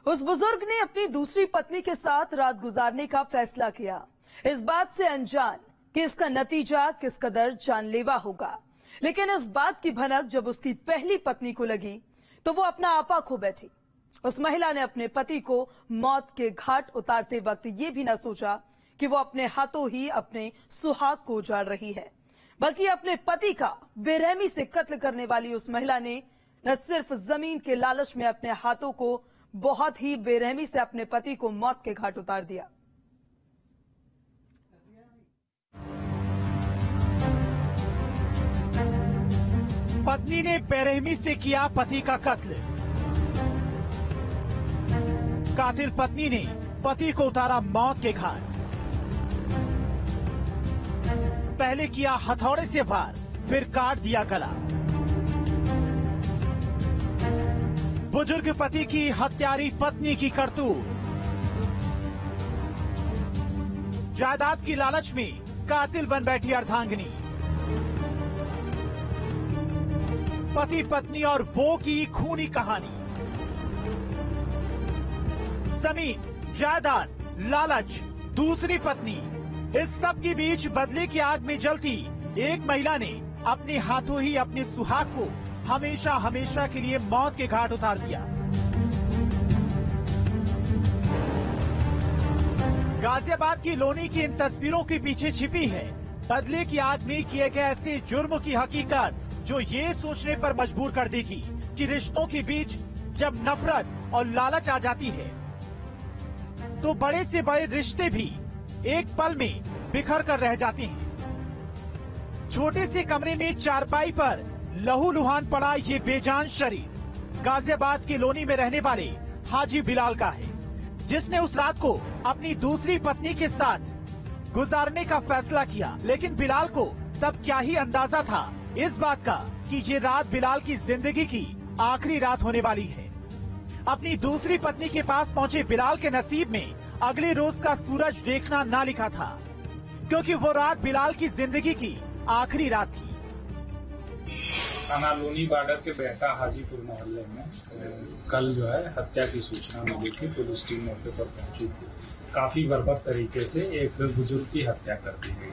उस बुजुर्ग ने अपनी दूसरी पत्नी के साथ रात गुजारने का फैसला किया, इस बात से अनजान कि इसका नतीजा किस कदर जानलेवा होगा। लेकिन इस बात की भनक जब उसकी पहली पत्नी को लगी तो वो अपना आपा खो बैठी। उस महिला ने अपने पति को मौत के घाट उतारते वक्त ये भी न सोचा कि वो अपने हाथों ही अपने सुहाग को उजाड़ रही है, बल्कि अपने पति का बेरहमी से कत्ल करने वाली उस महिला ने न सिर्फ जमीन के लालच में अपने हाथों को बहुत ही बेरहमी से अपने पति को मौत के घाट उतार दिया। पत्नी ने बेरहमी से किया पति का कत्ल। कातिल पत्नी ने पति को उतारा मौत के घाट। पहले किया हथौड़े से वार, फिर काट दिया गला। बुजुर्ग पति की हत्यारी पत्नी की करतूत। जायदाद की लालच में कातिल बन बैठी अर्धांगिनी। पति पत्नी और वो की खूनी कहानी। जमीन, जायदाद, लालच, दूसरी पत्नी, इस सब के बीच बदले की आग में जलती एक महिला ने अपने हाथों ही अपने सुहाग को हमेशा हमेशा के लिए मौत के घाट उतार दिया। गाजियाबाद की लोनी की इन तस्वीरों के पीछे छिपी है बदले की आग में किए गए ऐसे जुर्म की हकीकत, जो ये सोचने पर मजबूर कर देगी कि रिश्तों के बीच जब नफरत और लालच आ जाती है तो बड़े से बड़े रिश्ते भी एक पल में बिखर कर रह जाते हैं। छोटे से कमरे में चारपाई पर लहूलुहान पड़ा ये बेजान शरीर गाजियाबाद के लोनी में रहने वाले हाजी बिलाल का है, जिसने उस रात को अपनी दूसरी पत्नी के साथ गुजारने का फैसला किया। लेकिन बिलाल को तब क्या ही अंदाजा था इस बात का कि ये रात बिलाल की जिंदगी की आखिरी रात होने वाली है। अपनी दूसरी पत्नी के पास पहुंचे बिलाल के नसीब में अगले रोज का सूरज देखना ना लिखा था, क्योंकि वो रात बिलाल की जिंदगी की आखिरी रात थी। थाना लोनी बॉर्डर के बेहटा हाजीपुर मोहल्ले में कल जो है हत्या की सूचना मिली थी। पुलिस टीम मौके पर पहुंची थी। काफी बर्बर तरीके से एक बुजुर्ग की हत्या कर दी गई।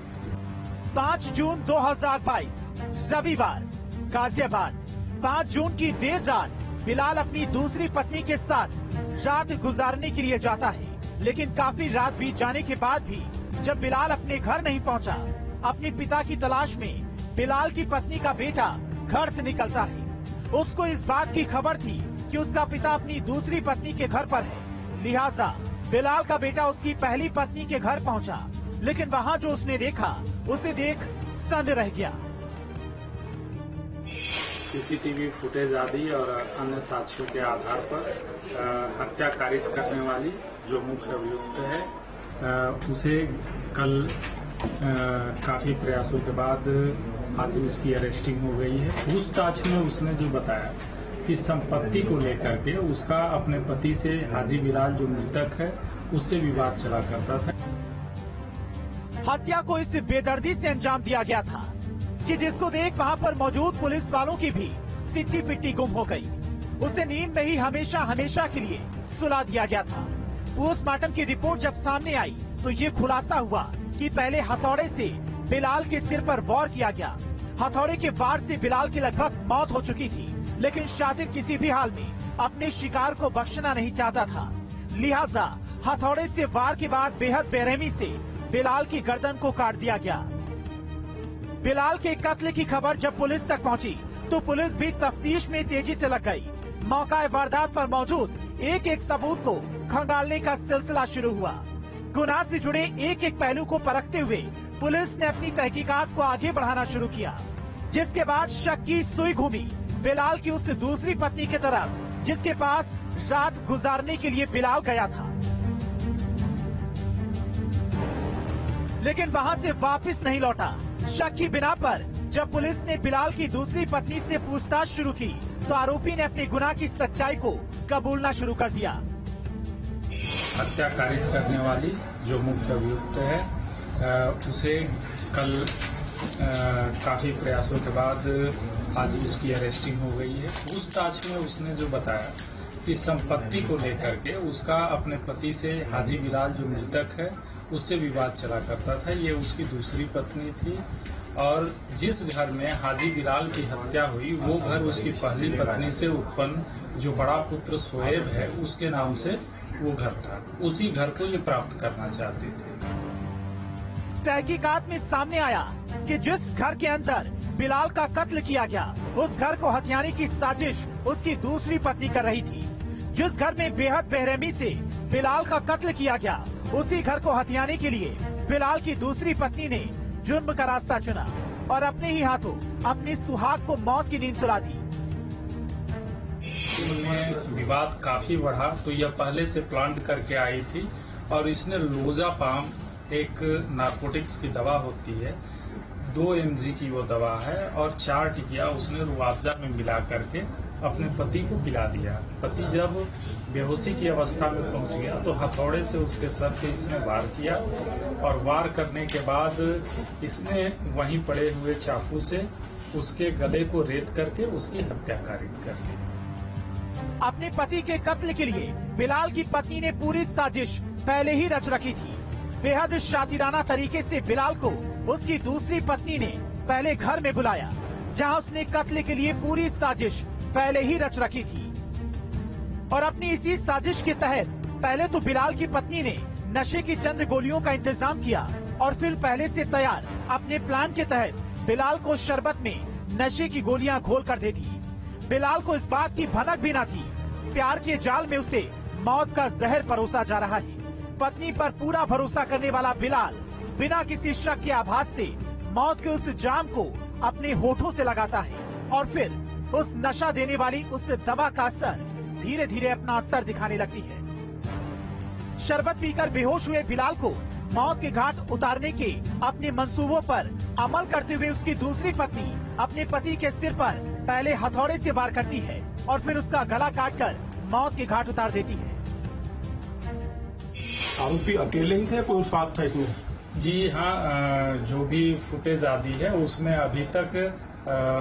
5 जून 2022 रविवार, गाजियाबाद। 5 जून की देर रात बिलाल अपनी दूसरी पत्नी के साथ रात गुजारने के लिए जाता है। लेकिन काफी रात बीत जाने के बाद भी जब बिलाल अपने घर नहीं पहुंचा, अपने पिता की तलाश में बिलाल की पत्नी का बेटा घर से निकलता है। उसको इस बात की खबर थी कि उसका पिता अपनी दूसरी पत्नी के घर पर है, लिहाजा बिलाल का बेटा उसकी पहली पत्नी के घर पहुंचा। लेकिन वहां जो उसने देखा, उसे देख स्तब्ध रह गया। सीसीटीवी फुटेज आदि और अन्य साक्ष्यों के आधार पर हत्या कारित करने वाली जो मुख्य अभियुक्त है उसे कल काफी प्रयासों के बाद आज उसकी अरेस्टिंग हो गई है। पूछताछ में उसने जो बताया कि संपत्ति को लेकर के उसका अपने पति से, हाजी बिलाल जो मृतक है, उससे विवाद चला करता था। हत्या को इस बेदर्दी से अंजाम दिया गया था कि जिसको देख वहां पर मौजूद पुलिस वालों की भी सिट्टी पिट्टी गुम हो गई। उसे नींद में ही हमेशा हमेशा के लिए सुला दिया गया था। पोस्टमार्टम की रिपोर्ट जब सामने आई तो ये खुलासा हुआ कि पहले हथौड़े से बिलाल के सिर पर वार किया गया। हथौड़े के वार से बिलाल की लगभग मौत हो चुकी थी, लेकिन शातिर किसी भी हाल में अपने शिकार को बख्शना नहीं चाहता था। लिहाजा हथौड़े से वार के बाद बेहद बेरहमी से बिलाल की गर्दन को काट दिया गया। बिलाल के कत्ल की खबर जब पुलिस तक पहुंची तो पुलिस भी तफ्तीश में तेजी से लग गई। मौका वारदात पर मौजूद एक एक सबूत को खंगालने का सिलसिला शुरू हुआ। गुनाह से जुड़े एक एक पहलू को परखते हुए पुलिस ने अपनी तहकीकात को आगे बढ़ाना शुरू किया, जिसके बाद शक की सुई घूमी बिलाल की उस दूसरी पत्नी की तरफ, जिसके पास रात गुजारने के लिए बिलाल गया था। लेकिन वहां से वापस नहीं लौटा। शक की बिना पर जब पुलिस ने बिलाल की दूसरी पत्नी से पूछताछ शुरू की तो आरोपी ने अपने गुनाह की सच्चाई को कबूलना शुरू कर दिया। हत्या कारित करने वाली जो मुख्य अभियुक्त है उसे कल काफी प्रयासों के बाद आज उसकी अरेस्टिंग हो गई है। पूछताछ में उसने जो बताया कि संपत्ति को लेकर के उसका अपने पति से, हाजी बिलाल जो मृतक है, उससे विवाद चला करता था। ये उसकी दूसरी पत्नी थी और जिस घर में हाजी बिलाल की हत्या हुई वो घर उसकी पहली पत्नी से उत्पन्न जो बड़ा पुत्र शोएब है उसके नाम से वो घर था। उसी घर को ये प्राप्त करना चाहते थे। तहकीकात में सामने आया कि जिस घर के अंदर बिलाल का कत्ल किया गया उस घर को हथियाने की साजिश उसकी दूसरी पत्नी कर रही थी। जिस घर में बेहद बेरहमी से बिलाल का कत्ल किया गया उसी घर को हथियाने के लिए बिलाल की दूसरी पत्नी ने जुर्म का रास्ता चुना और अपने ही हाथों अपने सुहाग को मौत की नींद सुला दी। उनमें विवाद काफी बढ़ा तो यह पहले से प्लान करके आई थी और इसने लोजापाम, एक नारकोटिक्स की दवा होती है, 2 mg की वो दवा है और 4 टिकिया उसने रुआवजा में मिला करके अपने पति को पिला दिया। पति जब बेहोशी की अवस्था में पहुंच गया तो हथौड़े से उसके सर पे इसने वार किया और वार करने के बाद इसने वहीं पड़े हुए चाकू से उसके गले को रेत करके उसकी हत्या कारित कर दी। अपने पति के कत्ल के लिए बिलाल की पत्नी ने पूरी साजिश पहले ही रच रखी थी। बेहद शातिराना तरीके से बिलाल को उसकी दूसरी पत्नी ने पहले घर में बुलाया जहां उसने कत्ल के लिए पूरी साजिश पहले ही रच रखी थी और अपनी इसी साजिश के तहत पहले तो बिलाल की पत्नी ने नशे की चंद गोलियों का इंतजाम किया और फिर पहले से तैयार अपने प्लान के तहत बिलाल को शरबत में नशे की गोलियां घोल कर दे दी। बिलाल को इस बात की भनक भी न थी प्यार के जाल में उसे मौत का जहर परोसा जा रहा है। पत्नी पर पूरा भरोसा करने वाला बिलाल बिना किसी शक के आभास से मौत के उस जाम को अपने होठों से लगाता है और फिर उस नशा देने वाली उस दवा का असर धीरे धीरे अपना असर दिखाने लगती है। शरबत पीकर बेहोश हुए बिलाल को मौत के घाट उतारने के अपने मंसूबों पर अमल करते हुए उसकी दूसरी पत्नी अपने पति के सिर पर पहले हथौड़े से वार करती है और फिर उसका गला काटकर मौत के घाट उतार देती है। आरोपी अकेले ही थे, कोई साथ था इसमें? जी हाँ, जो भी फुटेज आदि है उसमें अभी तक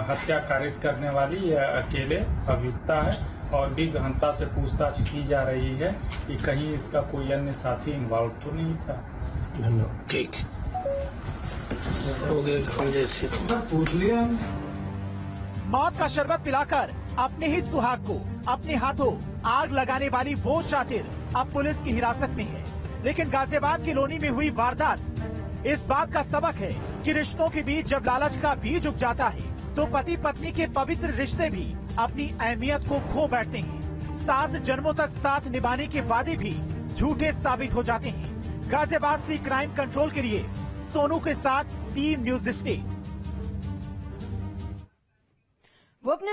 हत्या कारित करने वाली यह अकेले अभियुक्ता है और भी गहनता से पूछताछ की जा रही है कि कहीं इसका कोई अन्य साथी इन्वॉल्व तो नहीं था। धन्यवाद। ठीक हो गया, पूछ लिया। मौत का शरबत पिलाकर अपने ही सुहाग को अपने हाथों आग लगाने वाली वो शातिर अब पुलिस की हिरासत में है। लेकिन गाजियाबाद की लोनी में हुई वारदात इस बात का सबक है कि रिश्तों के बीच जब लालच का बीज उग जाता है तो पति पत्नी के पवित्र रिश्ते भी अपनी अहमियत को खो बैठते हैं। 7 जन्मों तक साथ निभाने के वादे भी झूठे साबित हो जाते हैं। गाजियाबाद से क्राइम कंट्रोल के लिए सोनू के साथ टीम न्यूज स्टेट। वो अपने